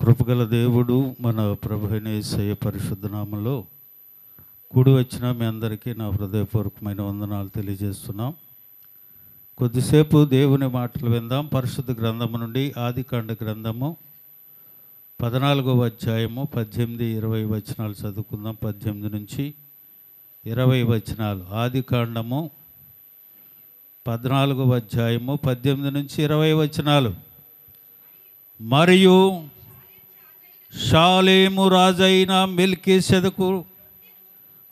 కృపగల దేవుడు మన ప్రభు అయిన యేసయ్య పరిశుద్ధ నామములో కూడి వచ్చిన మీ అందరికీ నా హృదయపూర్వకమైన వందనాలు తెలియజేస్తున్నాం. కొద్దిసేపు దేవుని మాటలు విందాం. పరిశుద్ధ గ్రంథము నుండి ఆదికాండ గ్రంథము 14వ అధ్యాయము 18-20 వచనాలు చదువుకుందాం. 18 నుంచి 20 వచనాలు. ఆదికాండము 14వ అధ్యాయము 18 నుంచి 20 వచనాలు. మరియు షాలేము రాజైన మెల్కీసెదకు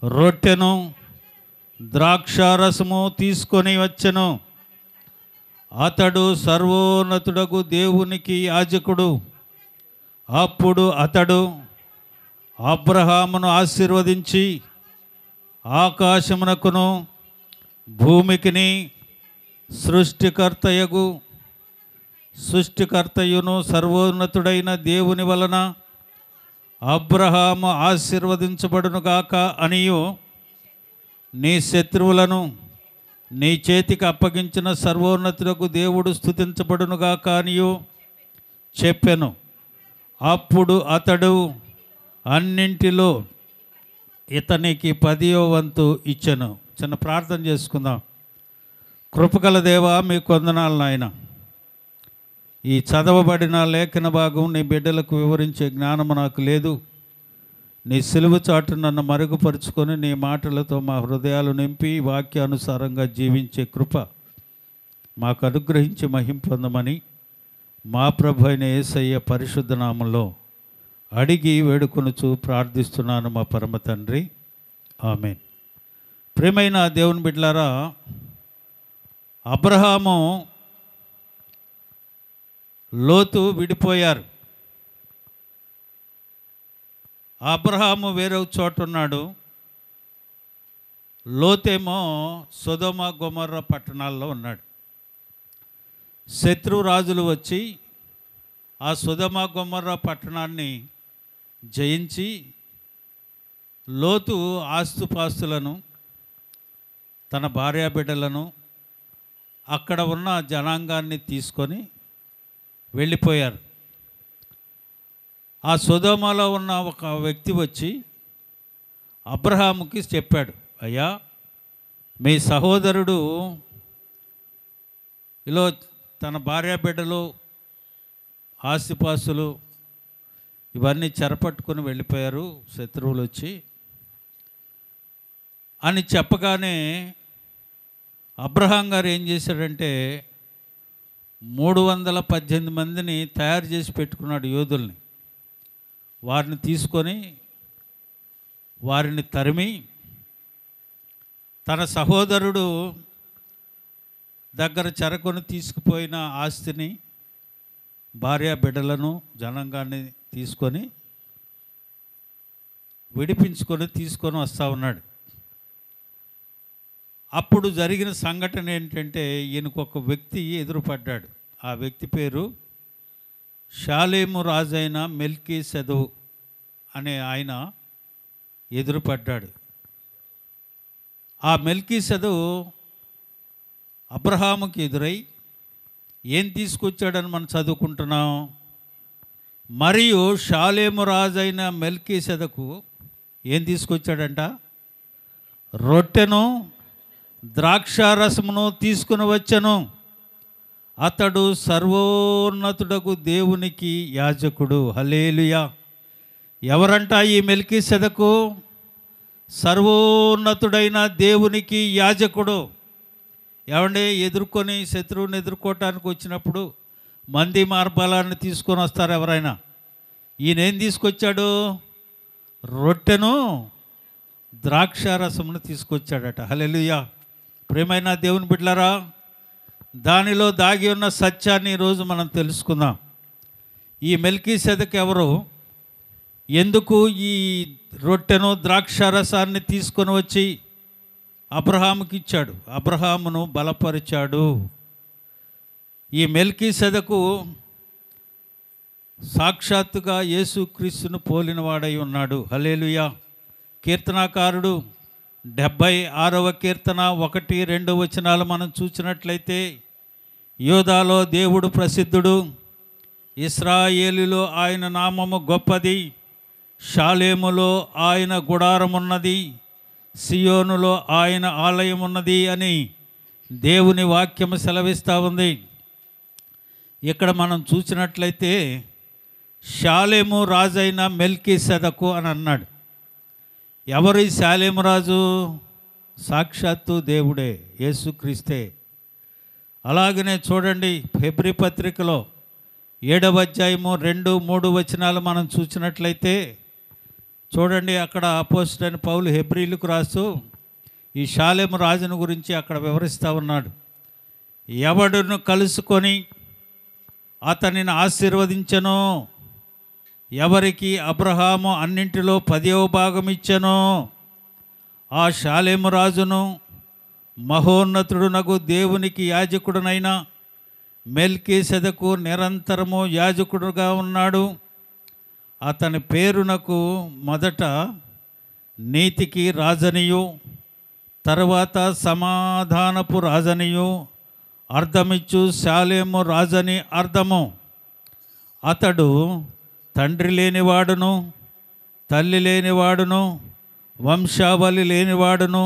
రొట్టెను ద్రాక్షారసము తీసుకొని వచ్చెను. అతడు సర్వోన్నతుడగు దేవునికి యాజకుడు. అప్పుడు అతడు అబ్రహామును ఆశీర్వదించి ఆకాశమునకును భూమికిని సృష్టికర్తయును సర్వోన్నతుడైన దేవుని వలన అబ్రహాము ఆశీర్వదించబడునుగాక అనియు, నీ శత్రువులను నీ చేతికి అప్పగించిన సర్వోన్నతులకు దేవుడు స్తుతించబడునుగాక అనియు చెప్పెను. అప్పుడు అతడు అన్నింటిలో ఇతనికి 10వ వంతు ఇచ్చెను. చిన్న ప్రార్థన చేసుకుందాం. కృపగల దేవా, మీకు వందనాలు నాయన. ఈ చదవబడిన లేఖన భాగం నీ బిడ్డలకు వివరించే జ్ఞానము నాకు లేదు. నీ సిలువ చాటు నన్ను మరుగుపరుచుకొని నీ మాటలతో మా హృదయాలు నింపి వాక్యానుసారంగా జీవించే కృప మాకు అనుగ్రహించి మహిమ పొందమని మా ప్రభు అయిన యేసయ్య పరిశుద్ధ నామములో అడిగి వేడుకొనుచు ప్రార్థిస్తున్నాను మా పరమ తండ్రి, ఆమేన్. ప్రియమైన దేవుని బిడ్డలారా, అబ్రహాము లోతు విడిపోయారు. అబ్రహాము వేరే చోట ఉన్నాడు. లోతేమో సొదొమ గొమొర్రా పట్టణాల్లో ఉన్నాడు. శత్రు రాజులు వచ్చి ఆ సొదొమ గొమొర్రా పట్టణాన్ని జయించి లోతు ఆస్తుపాస్తులను, తన భార్యాబిడ్డలను, అక్కడ ఉన్న జనాంగాన్ని తీసుకొని వెళ్ళిపోయారు. ఆ సొదొమలో ఉన్న ఒక వ్యక్తి వచ్చి అబ్రహాముకి చెప్పాడు, అయ్యా, మీ సహోదరుడు ఇలా తన భార్యాబిడ్డలు, ఆస్తిపాస్తులు ఇవన్నీ చెరపట్టుకొని వెళ్ళిపోయారు శత్రువులు వచ్చి అని చెప్పగానే అబ్రహాం గారు ఏం చేశాడంటే 318 మందిని తయారు చేసి పెట్టుకున్నాడు, యోధుల్ని. వారిని తీసుకొని వారిని తరిమి తన సహోదరుడు దగ్గర చెరకొని తీసుకుపోయిన ఆస్తిని, భార్య బిడ్డలను, జనాంగాన్ని తీసుకొని విడిపించుకొని తీసుకొని వస్తూ ఉన్నాడు. అప్పుడు జరిగిన సంఘటన ఏంటంటే, ఈయనకు ఒక వ్యక్తి ఎదురుపడ్డాడు. ఆ వ్యక్తి పేరు షాలేము రాజైన మెల్కీసెదకు అనే ఆయన ఎదురుపడ్డాడు. ఆ మెల్కీసెదకు అబ్రహాముకి ఎదురై ఏం తీసుకొచ్చాడని మనం చదువుకుంటున్నాం. మరియు షాలేము రాజైన మెల్కీసెదకు ఏం తీసుకొచ్చాడంట? రొట్టెను ద్రాక్షారసమును తీసుకుని వచ్చెను. అతడు సర్వోన్నతుడకు దేవునికి యాజకుడు. హల్లెలూయా. ఎవరంట ఈ మెల్కీసెదకు? సర్వోన్నతుడైన దేవునికి యాజకుడు. ఏమంటే, ఎదుర్కొని శత్రువుని ఎదుర్కోవటానికి వచ్చినప్పుడు మంది మార్బలాన్ని తీసుకొని వస్తారు ఎవరైనా. ఈయనేం తీసుకొచ్చాడు? రొట్టెను ద్రాక్షారసమును తీసుకొచ్చాడట. హల్లెలూయా. ప్రియమైన దేవుని బిడ్డలారా, దానిలో దాగి ఉన్న సత్యాన్ని ఈరోజు మనం తెలుసుకుందాం. ఈ మెల్కీసెదకు ఎవరు? ఎందుకు ఈ రొట్టెను ద్రాక్షారసాన్ని తీసుకొని వచ్చి అబ్రహాముకి ఇచ్చాడు? అబ్రహామును బలపరిచాడు. ఈ మెల్కీసెదకు సాక్షాత్తుగా యేసుక్రీస్తును పోలినవాడై ఉన్నాడు. హల్లెలూయా. కీర్తనాకారుడు 76వ కీర్తన 1-2 వచనాలు మనం చూసినట్లయితే, యోదాలో దేవుడు ప్రసిద్ధుడు, ఇశ్రాయేలులో ఆయన నామము గొప్పది, షాలేములో ఆయన గుడారమున్నది, సియోనులో ఆయన ఆలయం ఉన్నది అని దేవుని వాక్యము సెలవిస్తూ ఉంది. ఇక్కడ మనం చూసినట్లయితే షాలేము రాజైన మెల్కీసెదకు అని అన్నాడు. ఎవరు ఈ షాలేము రాజు? సాక్షాత్తు దేవుడే, యేసుక్రీస్తే. అలాగనే చూడండి, హెబ్రీ పత్రికలో 7వ అధ్యాయము 2-3 వచనాలు మనం చూసినట్లయితే చూడండి, అక్కడ అపోస్తలుడైన పౌలు హెబ్రీలకు రాస్తూ ఈ షాలేము రాజును గురించి అక్కడ వివరిస్తూ ఉన్నాడు. ఎవడును కలుసుకొని అతనిని ఆశీర్వదించెనో, ఎవరికి అబ్రహాము అన్నింటిలో 10వ భాగం ఇచ్చెనో, ఆ షాలేము రాజును మహోన్నతుడునగు దేవునికి యాజకుడునైన మెల్కీసెదకు నిరంతరము యాజకుడుగా ఉన్నాడు. అతని పేరునకు మొదట నీతికి రాజనియు, తర్వాత సమాధానపు రాజనియు అర్థమిచ్చు షాలేము రాజని అర్థము. అతడు తండ్రి లేనివాడును, తల్లి లేనివాడును, వంశావళి లేనివాడును,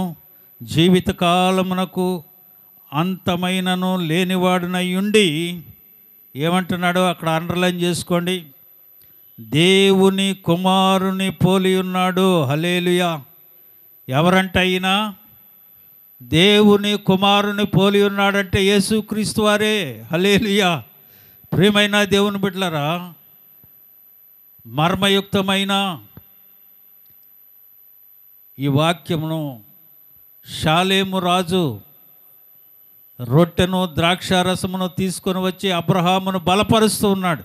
జీవితకాలమునకు అంతమైనను లేనివాడునయ్యుండి, ఏమంటున్నాడో అక్కడ అండర్లైన్ చేసుకోండి, దేవుని కుమారుని పోలి ఉన్నాడు. హల్లెలూయా. ఎవరంట అయినా దేవుని కుమారుని పోలి ఉన్నాడంటే యేసుక్రీస్తు వారే. హల్లెలూయా. ప్రియమైన దేవుని బిడ్డలారా, మర్మయుక్తమైన ఈ వాక్యమును షాలేము రాజు రొట్టెను ద్రాక్షారసమును తీసుకొని వచ్చి అబ్రహామును బలపరుస్తూ ఉన్నాడు.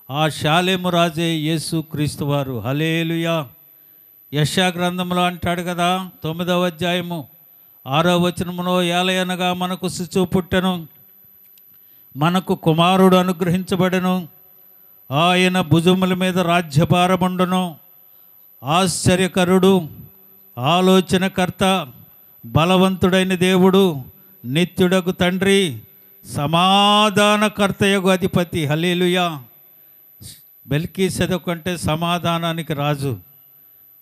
ఆ షాలేము రాజే యేసుక్రీస్తు వారు. హల్లెలూయా. యెషయా గ్రంథంలో అంటాడు కదా, 9వ అధ్యాయము 6వ వచనములో, ఏలయనగా మనకు శిశువు పుట్టెను, మనకు కుమారుడు అనుగ్రహించబడెను, ఆయన భుజముల మీద రాజ్యభారముండును, ఆశ్చర్యకరుడు, ఆలోచనకర్త, బలవంతుడైన దేవుడు, నిత్యుడకు తండ్రి, సమాధానకర్తయగు అధిపతి. హల్లెలూయా. మెల్కీసెదకు అంటే సమాధానానికి రాజు,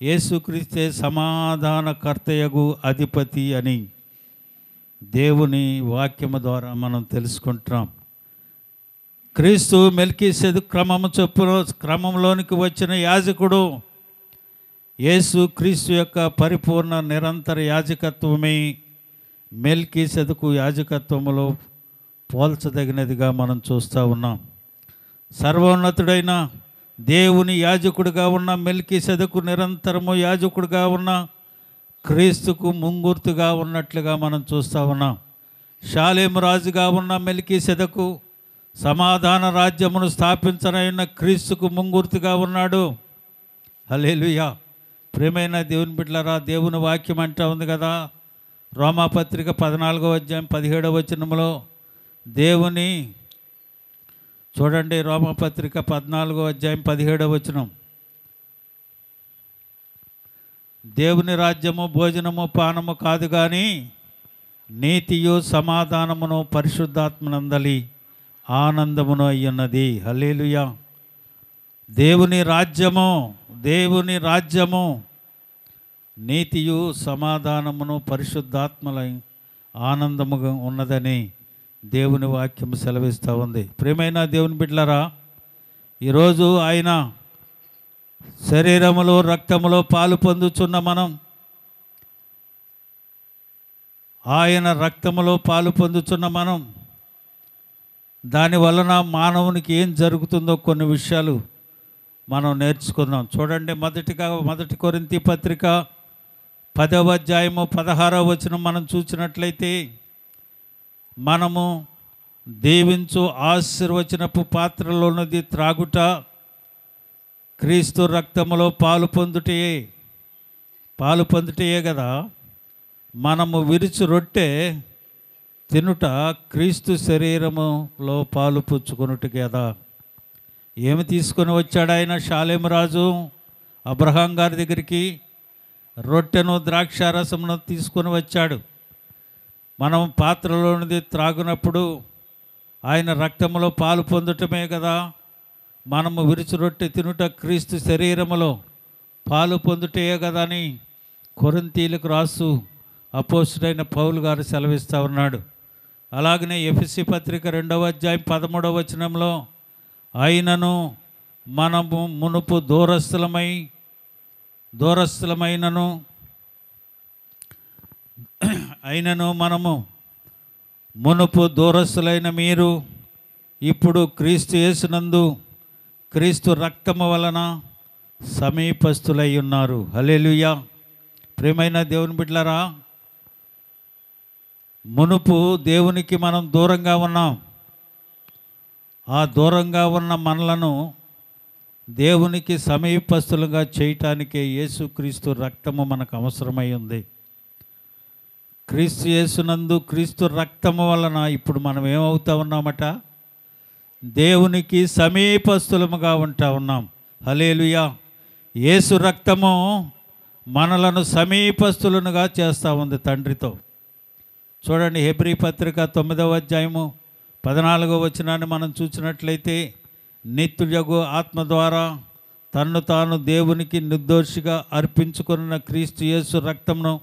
యేసుక్రీస్తే సమాధానకర్తయగు అధిపతి అని దేవుని వాక్యము ద్వారా మనం తెలుసుకుంటున్నాం. క్రీస్తు మెల్కీసెదకు క్రమంలోనికి వచ్చిన యాజకుడు. యేసు క్రీస్తు యొక్క పరిపూర్ణ నిరంతర యాజకత్వమే మెల్కీసెదకు యాజకత్వములో పోల్చదగినదిగా మనం చూస్తూ ఉన్నాం. సర్వోన్నతుడైన దేవుని యాజకుడిగా ఉన్న మెల్కీసెదకు నిరంతరము యాజకుడిగా ఉన్న క్రీస్తుకు ముంగుర్తుగా ఉన్నట్లుగా మనం చూస్తూ ఉన్నాం. షాలేము రాజుగా ఉన్న మెల్కీసెదకు సమాధాన రాజ్యమును స్థాపించనైన క్రీస్తుకు ముంగుర్తుగా ఉన్నాడు. హల్లెలూయా. ప్రియమైన దేవుని బిడ్డలారా, దేవుని వాక్యం అంటా ఉంది కదా, రోమాపత్రిక 14వ అధ్యాయం 17వ వచనములో దేవుని చూడండి, రోమాపత్రిక 14వ అధ్యాయం 17వ వచనం, దేవుని రాజ్యము భోజనము పానము కాదు కానీ నీతియు సమాధానమును పరిశుద్ధాత్మనందలి ఆనందమును అయ్యున్నది. హల్లెలూయా. దేవుని రాజ్యము నీతియు సమాధానమును పరిశుద్ధాత్మల ఆనందముగా ఉన్నదని దేవుని వాక్యం సెలవిస్తూ ఉంది. ప్రియమైన దేవుని బిడ్డలారా, ఈరోజు ఆయన శరీరములో రక్తములో పాలు పొందుచున్న మనం, ఆయన రక్తములో పాలు పొందుచున్న మనం, దాని వలన మానవునికి ఏం జరుగుతుందో కొన్ని విషయాలు మనం నేర్చుకుందాం. చూడండి, మొదటి కొరింథీ పత్రిక 10వ అధ్యాయము 16వ వచనం మనం చూసినట్లయితే, మనము దీవించు ఆశీర్వచనపు పాత్రలోనిది త్రాగుట క్రీస్తు రక్తములో పాలు పొందుటయే కదా. మనము విరుచు రొట్టె తినుట క్రీస్తు శరీరములో పాలు పుచ్చుకొనుట కదా. ఏమి తీసుకొని వచ్చాడు ఆయన? షాలేము రాజు అబ్రహాం గారి దగ్గరికి రొట్టెను ద్రాక్షారసమును తీసుకొని వచ్చాడు. మనం పాత్రలోనిది త్రాగునప్పుడు ఆయన రక్తంలో పాలు పొందటమే కదా. మనము విరుచు రొట్టె తినుట క్రీస్తు శరీరములో పాలు పొందుటే కదా అని కొరింథీయులకు రాసు అపోస్తుడైన పౌలు గారు సెలవిస్తూ ఉన్నాడు. అలాగనే ఎఫెసీ పత్రిక 2వ అధ్యాయం 13వ వచనంలో అయినను మనము మునుపు దూరస్థులమైనను మనము మునుపు దూరస్థులైన మీరు ఇప్పుడు క్రీస్తు యేసునందు క్రీస్తు రక్తము వలన సమీపస్థులై ఉన్నారు. హల్లెలూయా. ప్రియమైన దేవుని బిడ్డలారా, మునుపు దేవునికి మనం దూరంగా ఉన్నాం. ఆ దూరంగా ఉన్న మనలను దేవునికి సమీపస్థులుగా చేయటానికే యేసుక్రీస్తు రక్తము మనకు అవసరమై ఉంది. క్రీస్తు యేసునందు క్రీస్తు రక్తము వలన ఇప్పుడు మనం ఏమవుతా ఉన్నామట? దేవునికి సమీపస్థులముగా ఉంటా ఉన్నాం. హల్లెలూయా. యేసు రక్తము మనలను సమీపస్థులనుగా చేస్తూ ఉంది తండ్రితో. చూడండి, హెబ్రీ పత్రిక 9వ అధ్యాయము 14వ వచనాన్ని మనం చూసినట్లయితే, నిత్యుడగు ఆత్మ ద్వారా తన్ను తాను దేవునికి నిర్దోషిగా అర్పించుకున్న క్రీస్తు యేసు రక్తమును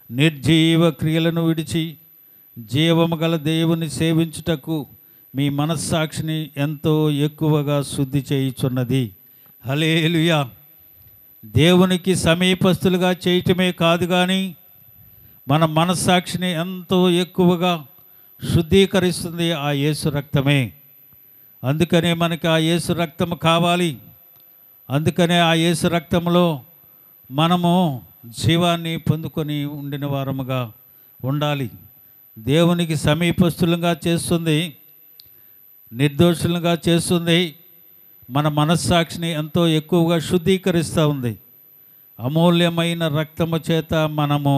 నిర్జీవ క్రియలను విడిచి జీవము గల దేవుని సేవించుటకు మీ మనస్సాక్షిని ఎంతో ఎక్కువగా శుద్ధి చేయుచున్నది. హల్లెలూయా. దేవునికి సమీపస్థులుగా చేయటమే కాదు కానీ మన మనస్సాక్షిని ఎంతో ఎక్కువగా శుద్ధీకరిస్తుంది ఆ యేసు రక్తమే. అందుకనే మనకి ఆ యేసు రక్తము కావాలి. అందుకనే ఆ యేసు రక్తంలో మనము జీవాన్ని పొందుకొని ఉండిన వారముగా ఉండాలి. దేవునికి సమీపస్థులుగా చేస్తుంది, నిర్దోషులుగా చేస్తుంది, మన మనస్సాక్షిని ఎంతో ఎక్కువగా శుద్ధీకరిస్తూ ఉంది. అమూల్యమైన రక్తము చేత మనము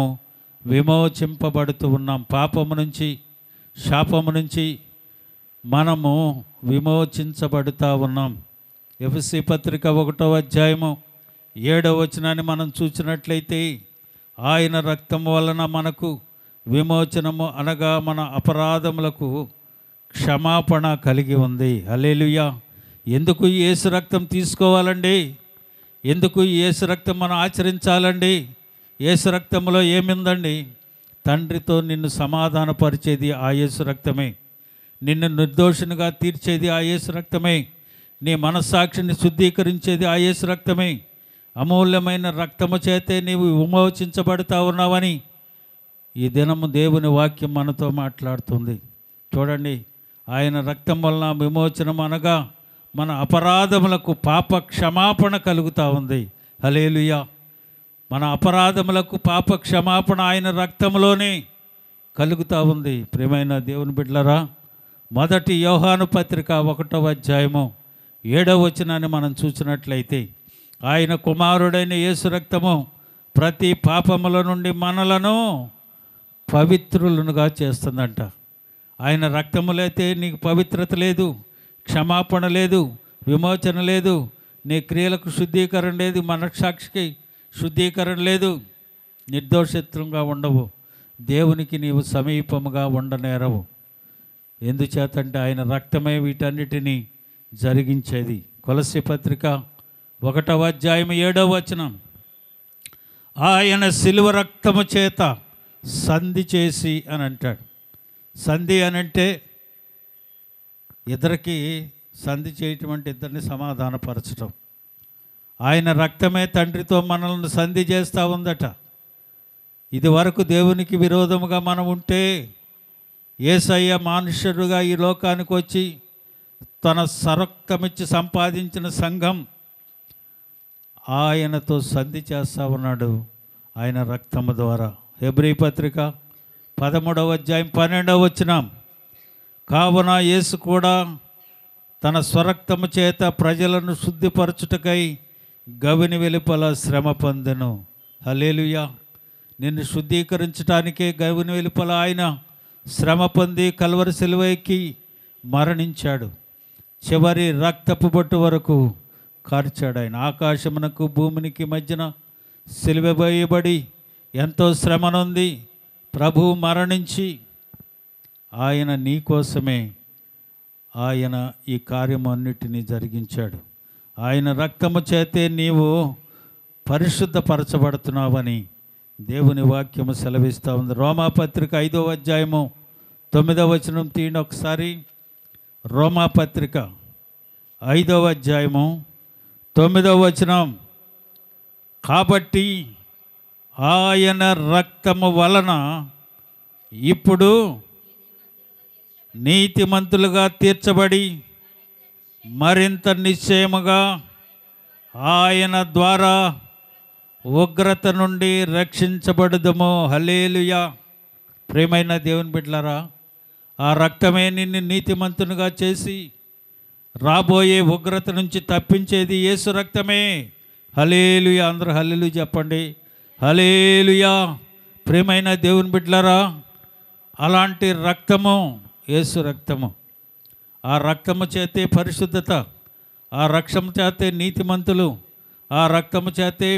విమోచింపబడుతూ ఉన్నాం. పాపము నుంచి, శాపము నుంచి మనము విమోచించబడుతూ ఉన్నాం. ఎఫెసీ పత్రిక 1వ అధ్యాయము 7వ వచనాన్ని మనం చూసినట్లయితే, ఆయన రక్తము వలన మనకు విమోచనము అనగా మన అపరాధములకు క్షమాపణ కలిగి ఉంది. హల్లెలూయా. ఎందుకు యేసు రక్తం తీసుకోవాలండి? ఎందుకు యేసు రక్తం మనం ఆచరించాలండి? యేసు రక్తంలో ఏమిందండి? తండ్రితో నిన్ను సమాధానపరిచేది ఆ యేసు రక్తమే. నిన్ను నిర్దోషునిగా తీర్చేది ఆ యేసు రక్తమే. నీ మనస్సాక్షిని శుద్ధీకరించేది ఆ యేసు రక్తమే. అమూల్యమైన రక్తము చేతే నీవు విమోచించబడుతూ ఉన్నావని ఈ దినము దేవుని వాక్యం మనతో మాట్లాడుతుంది. చూడండి, ఆయన రక్తం వలన విమోచనం అనగా మన అపరాధములకు పాప క్షమాపణ కలుగుతూ ఉంది. హల్లెలూయా. మన అపరాధములకు పాప క్షమాపణ ఆయన రక్తంలోనే కలుగుతూ ఉంది. ప్రియమైన దేవుని బిడ్డలారా, మొదటి యోహాను పత్రిక 1వ అధ్యాయము 7వ వచనాన్ని మనం చూసినట్లయితే, ఆయన కుమారుడైన యేసు రక్తము ప్రతి పాపముల నుండి మనలను పవిత్రులనుగా చేస్తుందంట. ఆయన రక్తములైతే నీకు పవిత్రత లేదు, క్షమాపణ లేదు, విమోచన లేదు, నీ క్రియలకు శుద్ధీకరణ లేదు, మనస్సాక్షికి శుద్ధీకరణ లేదు, నిర్దోషత్వంగా ఉండవు, దేవునికి నీవు సమీపముగా ఉండనేరవు. ఎందుచేతంటే ఆయన రక్తమే వీటన్నిటినీ జరిగించేది. కొలస్సీ పత్రిక 1వ అధ్యాయం 7వ వచనం, ఆయన శిలువ రక్తము చేత సంధి చేసి అని అంటాడు. సంధి అనంటే ఇద్దరికి సంధి చేయటం అంటే ఇద్దరిని సమాధానపరచడం. ఆయన రక్తమే తండ్రితో మనల్ని సంధి చేస్తూ ఉందట. ఇది వరకు దేవునికి విరోధముగా మనం ఉంటే యేసయ్య మనుష్యుడుగా ఈ లోకానికి వచ్చి తన సరక్తమిచ్చి సంపాదించిన సంఘం ఆయనతో సంధి చేస్తూ ఉన్నాడు ఆయన రక్తము ద్వారా. హెబ్రీ పత్రిక 13వ అధ్యాయం 12వ వచనం, కావున యేసు కూడా తన స్వరక్తము చేత ప్రజలను శుద్ధిపరచుటకై గవిని వెలుపల శ్రమ పొందెను. హల్లెలూయా. నిన్ను శుద్ధీకరించడానికే గవిని వెలుపల ఆయన శ్రమ పొంది కల్వరి సిలువ ఎక్కి మరణించాడు. చివరి రక్తపు బొట్టు వరకు కార్చాడు ఆయన. ఆకాశమునకు భూమినికి మధ్యన సిలువ వేయబడి ఎంతో శ్రమ నొంది ప్రభువు మరణించి ఆయన నీ కోసమే ఆయన ఈ కార్యము అన్నిటినీ జరిగించాడు. ఆయన రక్తము చేతే నీవు పరిశుద్ధపరచబడుతున్నావని దేవుని వాక్యము సెలవిస్తూ ఉంది. రోమాపత్రిక 5వ అధ్యాయము 9వ వచనం తీయండి ఒకసారి. రోమాపత్రిక 5వ అధ్యాయము 9వ వచనం. కాబట్టి ఆయన రక్తము వలన ఇప్పుడు నీతిమంతులుగా తీర్చబడి మరింత నిశ్చయముగా ఆయన ద్వారా ఉగ్రత నుండి రక్షించబడుదము. హల్లెలూయా. ప్రియమైన దేవుని బిడ్డలారా, ఆ రక్తమే నిన్ను నీతిమంతునిగా చేసి రాబోయే ఉగ్రత నుంచి తప్పించేది యేసు రక్తమే. హల్లెలూయా. అందరూ హల్లెలూయా చెప్పండి. హల్లెలూయా. ప్రియమైన దేవుని బిడ్డలారా, అలాంటి రక్తము యేసు రక్తము. ఆ రక్తము చేతే పరిశుద్ధత, ఆ రక్తము చేతే నీతిమంతులు, ఆ రక్తము చేతే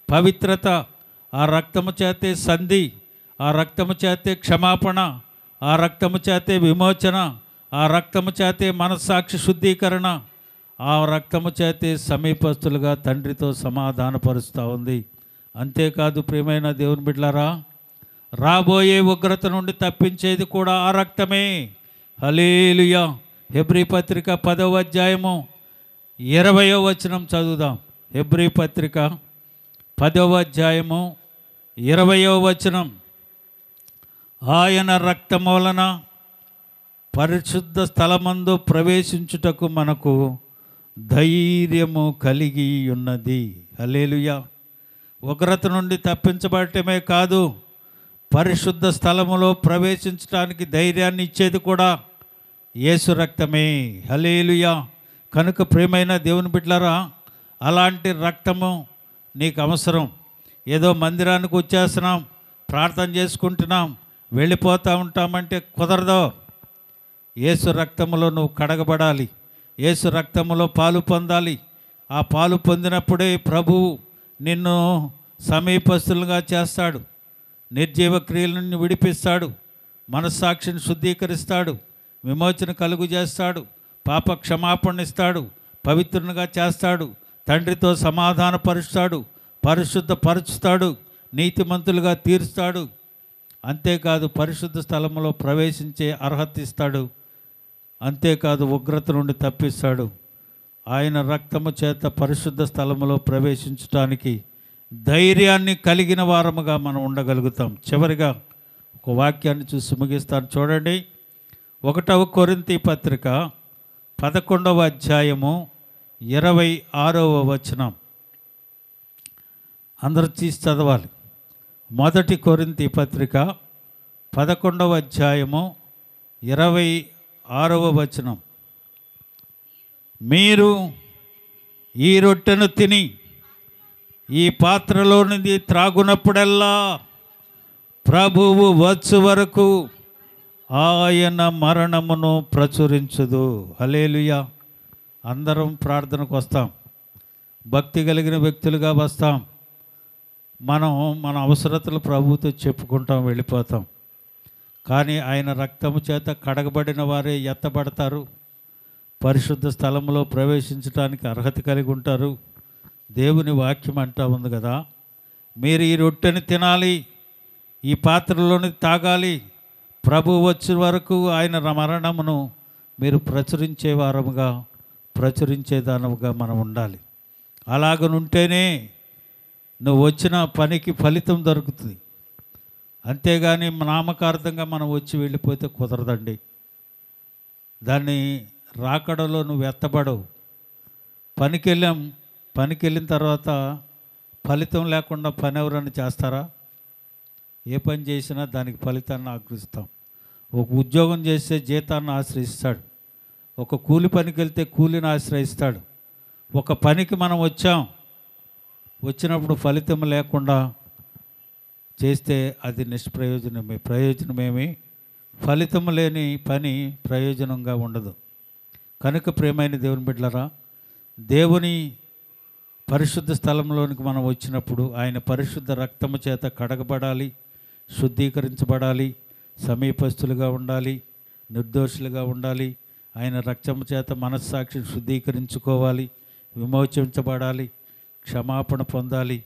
పవిత్రత, ఆ రక్తము చేతే సంధి, ఆ రక్తము చేతే క్షమాపణ, ఆ రక్తము చేతే విమోచన, ఆ రక్తము చేతే మనస్సాక్షి శుద్ధీకరణ, ఆ రక్తము చేతే సమీపస్తులుగా తండ్రితో సమాధానపరుస్తూ ఉంది. అంతేకాదు ప్రియమైన దేవుని బిడ్డలారా, రాబోయే ఉగ్రత నుండి తప్పించేది కూడా ఆ రక్తమే. హల్లెలూయా. హెబ్రీ పత్రిక 10వ అధ్యాయము 20వ వచనం చదువుదాం. హెబ్రీ పత్రిక 10వ అధ్యాయము 20వ వచనం. ఆయన రక్తము వలన పరిశుద్ధ స్థలమందు ప్రవేశించుటకు మనకు ధైర్యము కలిగి ఉన్నది. హల్లెలూయా. ఉగ్రత నుండి తప్పించబడటమే కాదు, పరిశుద్ధ స్థలములో ప్రవేశించడానికి ధైర్యాన్ని ఇచ్చేది కూడా యేసు రక్తమే. హల్లెలూయా. కనుక ప్రియమైన దేవుని బిడ్డలారా, అలాంటి రక్తము నీకు అవసరం. ఏదో మందిరానికి వచ్చేస్తున్నాం, ప్రార్థన చేసుకుంటున్నాం, వెళ్ళిపోతూ ఉంటామంటే కుదరదు. యేసు రక్తములో నువ్వు కడగబడాలి, యేసు రక్తములో పాలు పొందాలి. ఆ పాలు పొందినప్పుడే ప్రభువు నిన్ను సమీపస్తులుగా చేస్తాడు, నిర్జీవ క్రియల నుండి విడిపిస్తాడు, మనస్సాక్షిని శుద్ధీకరిస్తాడు, విమోచన కలుగు చేస్తాడు, పాప క్షమాపణ ఇస్తాడు, పవిత్రునిగా చేస్తాడు, తండ్రితో సమాధానపరుస్తాడు, పరిశుద్ధపరుస్తాడు, నీతిమంతులుగా తీరుస్తాడు. అంతేకాదు పరిశుద్ధ స్థలంలో ప్రవేశించే అర్హత ఇస్తాడు. అంతేకాదు ఉగ్రత నుండి తప్పిస్తాడు. ఆయన రక్తము చేత పరిశుద్ధ స్థలములో ప్రవేశించడానికి ధైర్యాన్ని కలిగిన వారముగా మనం ఉండగలుగుతాం. చివరిగా ఒక వాక్యాన్ని చూసి ముగిస్తాను చూడండి. 1వ కొరింథీ పత్రిక 11వ అధ్యాయము 26వ వచనం. అందరూ తీసి చదవాలి. 1 కొరింథీ పత్రిక 11వ అధ్యాయము 26వ వచనం. మీరు ఈ రొట్టెను తిని ఈ పాత్రలోనిది త్రాగునప్పుడల్లా ప్రభువు వచ్చు వరకు ఆయన మరణమును ప్రచురించుదు. హల్లెలూయా. అందరం ప్రార్థనకు వస్తాం, భక్తి కలిగిన వ్యక్తులుగా వస్తాం. మన అవసరతలు ప్రభువుతో చెప్పుకుంటాం, వెళ్ళిపోతాం. కానీ ఆయన రక్తము చేత కడగబడిన వారే ఎత్తబడతారు, పరిశుద్ధ స్థలంలో ప్రవేశించడానికి అర్హత కలిగి ఉంటారు. దేవుని వాక్యం అంటూ ఉంది కదా, మీరు ఈ రొట్టెని తినాలి, ఈ పాత్రలోని తాగాలి, ప్రభు వచ్చే వరకు ఆయన మరణమును మీరు ప్రచురించేదానముగా మనం ఉండాలి. అలాగనుంటేనే నువ్వు వచ్చిన పనికి ఫలితం దొరుకుతుంది. అంతేగాని నామకార్థంగా మనం వచ్చి వెళ్ళిపోతే కుదరదండి. దాన్ని రాకడలో నువ్వు ఎత్తబడవు. పనికి వెళ్ళిన తర్వాత ఫలితం లేకుండా పని ఎవరైనా చేస్తారా? ఏ పని చేసినా దానికి ఫలితాన్ని ఆకరిస్తాం. ఒక ఉద్యోగం చేస్తే జీతాన్ని ఆశ్రయిస్తాడు, ఒక కూలి పనికి వెళ్తే కూలిని ఆశ్రయిస్తాడు. ఒక పనికి మనం వచ్చినప్పుడు ఫలితం లేకుండా చేస్తే అది నిష్ప్రయోజనమే. ప్రయోజనమేమి? ఫలితం లేని పని ప్రయోజనంగా ఉండదు. కనుక ప్రియమైన దేవుని బిడ్డలారా, దేవుని పరిశుద్ధ స్థలంలోనికి మనం వచ్చినప్పుడు ఆయన పరిశుద్ధ రక్తము చేత కడగబడాలి, శుద్ధీకరించబడాలి, సమీపస్తులుగా ఉండాలి, నిర్దోషులుగా ఉండాలి. ఆయన రక్తము చేత మనస్సాక్షిని శుద్ధీకరించుకోవాలి, విమోచించబడాలి, క్షమాపణ పొందాలి,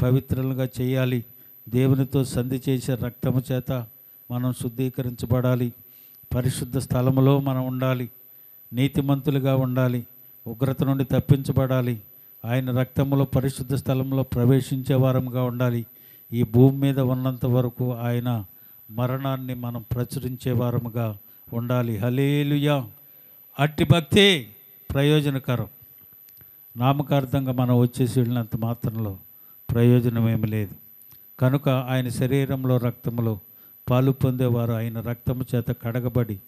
పవిత్రులుగా చేయాలి. దేవునితో సంధి చేసే రక్తము చేత మనం శుద్ధీకరించబడాలి. పరిశుద్ధ స్థలములో మనం ఉండాలి, నీతిమంతులుగా ఉండాలి, ఉగ్రత నుండి తప్పించబడాలి. ఆయన రక్తములో పరిశుద్ధ స్థలంలో ప్రవేశించే వారముగా ఉండాలి. ఈ భూమి మీద ఉన్నంత వరకు ఆయన మరణాన్ని మనం ప్రచురించే వారముగా ఉండాలి. హల్లెలూయా. అట్టి భక్తే ప్రయోజనకరం. నామకార్థంగా మనం వచ్చేసి వెళ్ళినంత మాత్రంలో ప్రయోజనం ఏమి లేదు. కనుక ఆయన శరీరంలో రక్తములో పాలు పొందేవారు ఆయన రక్తము చేత కడగబడి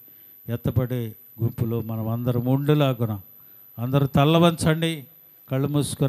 ఎత్తబడే గుంపులో మనం అందరం ఉండేలాగున అందరూ తల్ల వంచండి, కళ్ళు మూసుకొని